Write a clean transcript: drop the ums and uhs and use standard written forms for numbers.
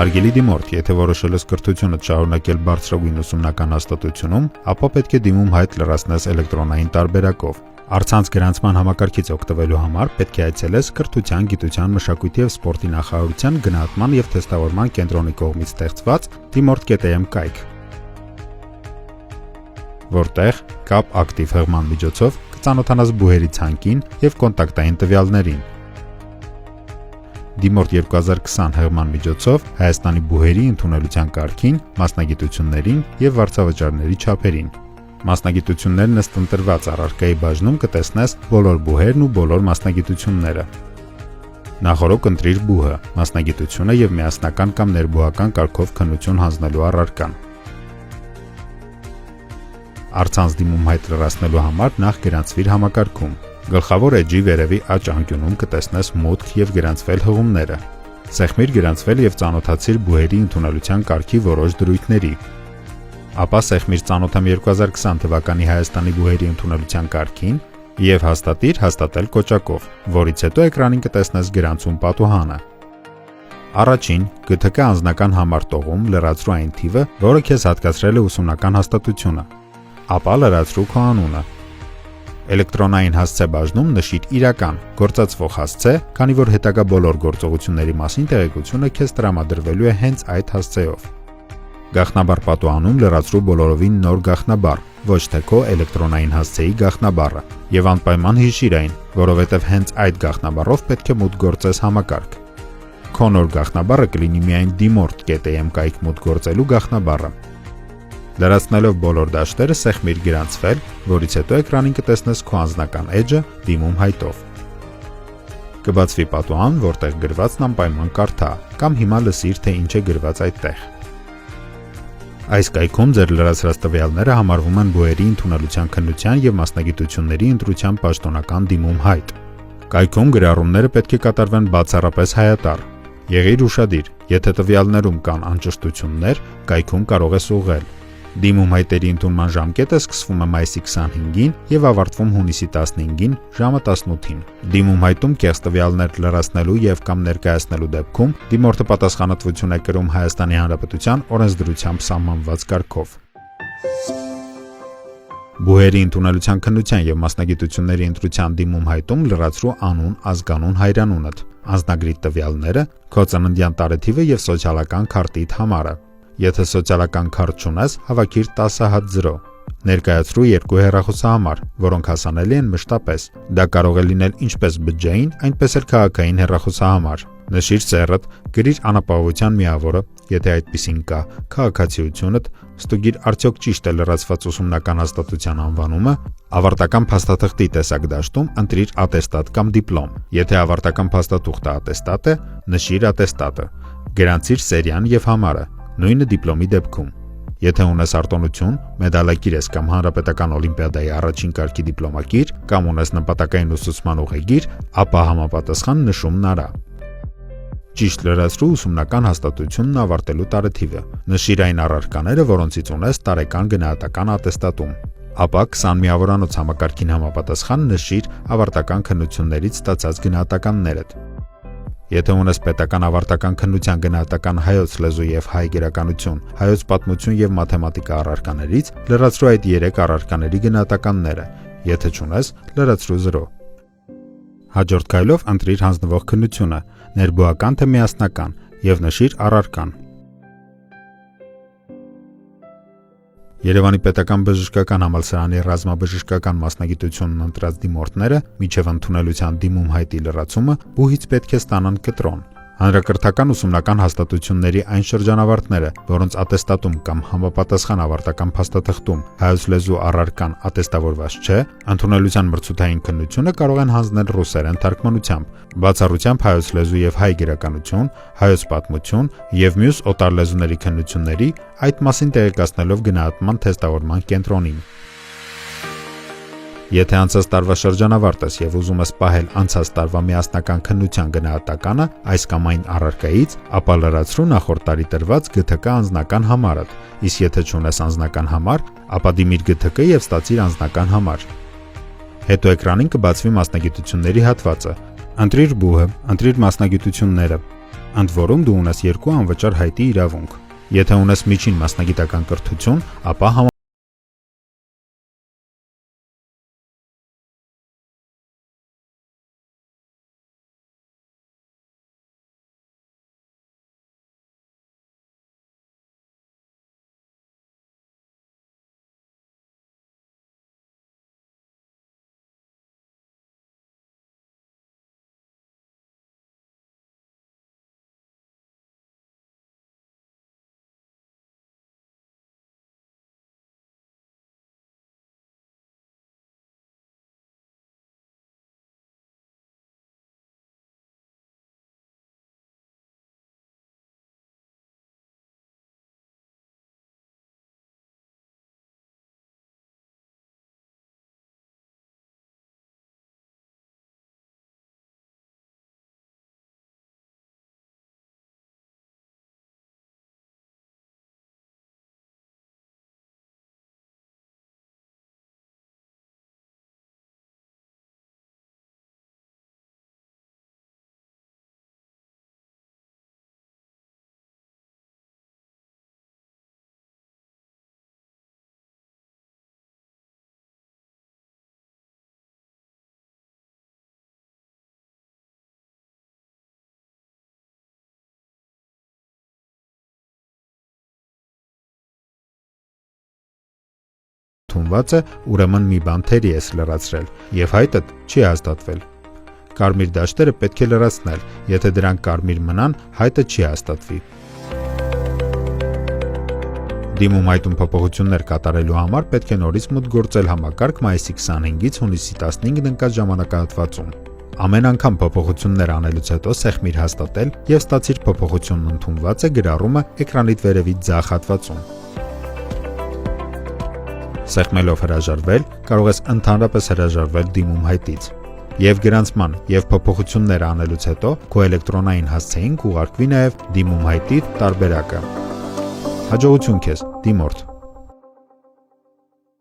Հարգելի դիմորդ, եթե որոշել ես կրթությունը շարունակել բարձրագույն ուսումնական հաստատությունում, ապա պետք է դիմում հայտ լրացնես էլեկտրոնային տարբերակով։ Առցանց գրանցման համակարգից օգտվելու համար պետք է այցելես Կրթության, Գիտության, Մշակույթի եւ Սպորտի նախարարության գնահատման եւ թեստավորման կենտրոնի կողմից ստեղծված dimort.am կայք, որտեղ կապ ակտիվ հղման միջոցով կծանոթանաս բուհերի ցանկին եւ կոնտակտային տվյալներին։ Dimort 2020 հղման միջոցով Հայաստանի բուհերի ընդունելության կարգին, մասնագիտություններին եւ վարձավճարների չափերին։ Մասնագիտություններն ըստ ընտրված առարկայի բաժնում կտեսնես բոլոր բուհերն ու բոլոր մասնագիտությունները։ Նախորոք ընտրիր բուհը, մասնագիտությունը եւ միասնական կամ ներբուհական կարգով քննություն հանձնելու առարկան։ Առցանց դիմում հայտ լրացնելու համար նախ գրանցվիր համակարգում։ Գլխավոր էջի վերևի աջ անկյունում կտեսնես մուտք եւ գրանցվել հղումները։ Սեղմիր գրանցվել եւ ծանոթացիր բուհերի ընդունելության կարգի որոշ դրույթների։ Ապա սեղմիր ծանոթամ 2020 թվականի Հայաստանի բուհերի ընդունելության կարգին եւ հաստատիր հաստատել կոճակով, որից հետո էկրանին կտեսնես գրանցում պատուհանը։ Առաջին ԳԹԿ անձնական համար տողում լրացրու այն թիվը, որը քեզ հատկացրել է ուսումնական հաստատությունը։ Ապա լրացրու քո անունը։ Էլեկտրոնային հասցե բաժնում նշիր իրական, գործածվող հասցե, քանի որ հետագա բոլոր գործողությունների մասին տեղեկությունը քեզ տրամադրվելու է հենց այդ հասցեով։ Գաղտնաբար պատուհանում լրացրու բոլորովին նոր գաղտնաբառ, ոչ թե քո էլեկտրոնային հասցեի գաղտնաբառը, եւ անպայման հիշիր այն, որովհետեւ հենց այդ գաղտնաբառով պետք է մուտք գործես համակարգ։ Քո նոր գաղտնաբառը կլինի միայն dimort.am կայք մուտք գործելու գաղտնաբառը։ Լրացնելով բոլոր դաշտերը սեղմիր գրանցվել, որից հետո էկրանին կտեսնես քո անձնական էջը դիմում հայտով։ Կբացվի պատուհան, որտեղ գրվածն անպայման կարդա, կամ հիմա լսիր, թե ինչ է գրված այդտեղ։ Այս կայքում ձեր լրացրած տվյալները համարվում են բուհերի ընդունելության քննության եւ մասնագիտությունների ընտրության պաշտոնական դիմում հայտ։ Կայքում գրառումները պետք է կատարվեն բացառապես հայատառ։ Եղիր ուշադիր, եթե տվյալներում կան անճշտություններ, կայքում կարող ես ուղղել։ Դիմում հայտերի ընդունման ժամկետը սկսվում է մայիսի 25-ին եւ ավարտվում հունիսի 15-ին ժամը 18-ին։ Դիմում հայտում կեղծ տվյալներ լրացնելու եւ կամ ներկայացնելու դեպքում Dimort-ը պատասխանատվություն է կրում Հայաստանի Հանրապետության օրենսդրությամբ սահմանված կարգով։ Բուհերի ընդունելության քննության եւ մասնագիտությունների ընտրության դիմում հայտում լրացրու անուն, ազգանուն, հայրանունդ, անձնագրի տվյալները, քո ծննդյան տարեթիվը եւ սոցիալական քարտիդ համարը։ Եթե սոցիալական քարտ չունես, հավաքիր 10 հատ 0։ Ներկայացրու 2 հեռախոսահամար, որոնք հասանելի են մշտապես։ Դա կարող է լինել ինչպես բջջային, այնպես էլ քաղաքային հեռախոսահամար։ Նշիր սեռդ, գրիր անապահովության միավորը, եթե այդպիսին կա, քաղաքացիությունդ, ստուգիր արդյոք ճիշտ է լրացված ուսումնական հաստատության անվանումը, ավարտական փաստաթղթի տեսակ դաշտում ընտրիր ատեստատ կամ դիպլոմ։ Եթե ավարտական փաստաթուղթը ատեստատ է, նշիր ատեստատը։ Գրանցիր սերիան եւ համարը։ Նույնը դիպլոմի դեպքում։ Եթե ունես արտոնություն, մեդալակիր ես կամ հանրապետական օլիմպիադայի առաջին կարգի դիպլոմակիր կամ ունես նպատակային ուսուցման ուղեգիր, ապա համապատասխան նշումն արա։ Ճիշտ լրացրու ուսումնական հաստատությունն ավարտելու տարեթիվը։ Նշիր այն առարկաները, որոնցից ունես տարեկան գնահատական ատեստատում։ Ապա 20 միավորանոց համակարգին համապատասխան նշիր ավարտական քննություններից ստացած գնահատականներդ։ Եթե ունես պետական ավարտական քննության գնահատական հայոց լեզու եւ հայ գերականություն, հայոց պատմություն եւ մաթեմատիկա առարկաներից, լրացրու այդ 3 առարկաների գնահատականները։ Եթե չունես, լրացրու 0։ Հաջորդ քայլով ընտրիր հանձնվող քննությունը, ներբուհական թե միասնական, եւ նշիր առարկան։ Երևանի պետական բժշկական համալսարանի ռազմաբժշկական մասնագիտությունն ընտրած դիմորդները միջև ընդունելության դիմում հայտի լրացումը բուհից պետք է ստանան կտրոն։ Հանրակրթական ուսումնական հաստատությունների այն շրջանավարտները, որոնց ատեստատում կամ համապատասխան ավարտական փաստաթղթում հայոց լեզու առարկան ատեստավորված չէ, ընդունելության մրցութային քննությունը կարող են հանձնել ռուսերեն թարգմանությամբ, բացառությամբ հայոց լեզու եւ հայ գերականություն, հայոց պատմություն եւ մյուս օտար լեզուների քննությունների, այդ մասին տեղեկացնելով գնահատման թեստավորման կենտրոնին։ Եթե անցած տարվա շրջանավարտ ես եւ ուզում ես պահել անցած տարվա միասնական քննության գնահատականը այս կամ այն առարկայից, ապա լրացրու նախորդ տարի տրված ԳԹԿ անձնական համարդ, իսկ եթե չունես անձնական համար, ապա դիմիր ԳԹԿ եւ ստացիր անձնական համար։ Հետո էկրանին կբացվի մասնագիտությունների հատվածը։ Ընտրիր բուհը, ընտրիր մասնագիտությունները։ Ընդ որում դու ունես երկու անվճար հայտի իրավունք։ Եթե ունես միջին մասնագիտական կրթություն, ապա ընդունված է, ուրեմն մի բան թերի ես լրացրել, եւ հայտդ չի հաստատվել։ Կարմիր դաշտերը պետք է լրացնել, եթե դրանք կարմիր մնան, հայտը չի հաստատվի։ Դիմում հայտում փոփոխություններ կատարելու համար պետք է նորից մուտք գործել համակարգ մայիսի 25-ից հունիսի 15-ն ընկած ժամանակահատվածում։ Ամեն անգամ փոփոխություններ անելուց հետո սեղմիր հաստատել եւ ստացիր փոփոխությունն ընդունված է գրառումը էկրանիդ վերևից ձախ հատվածում։ Սեղմելով հրաժարվել, կարող ես ընդհանրապես հրաժարվել դիմում հայտից։ Եվ գրանցման եւ փոփոխություններ անելուց հետո քո էլեկտրոնային հասցեին կուղարկվի նաեւ դիմում հայտի տարբերակը։ Հաջողություն քեզ, դիմորդ։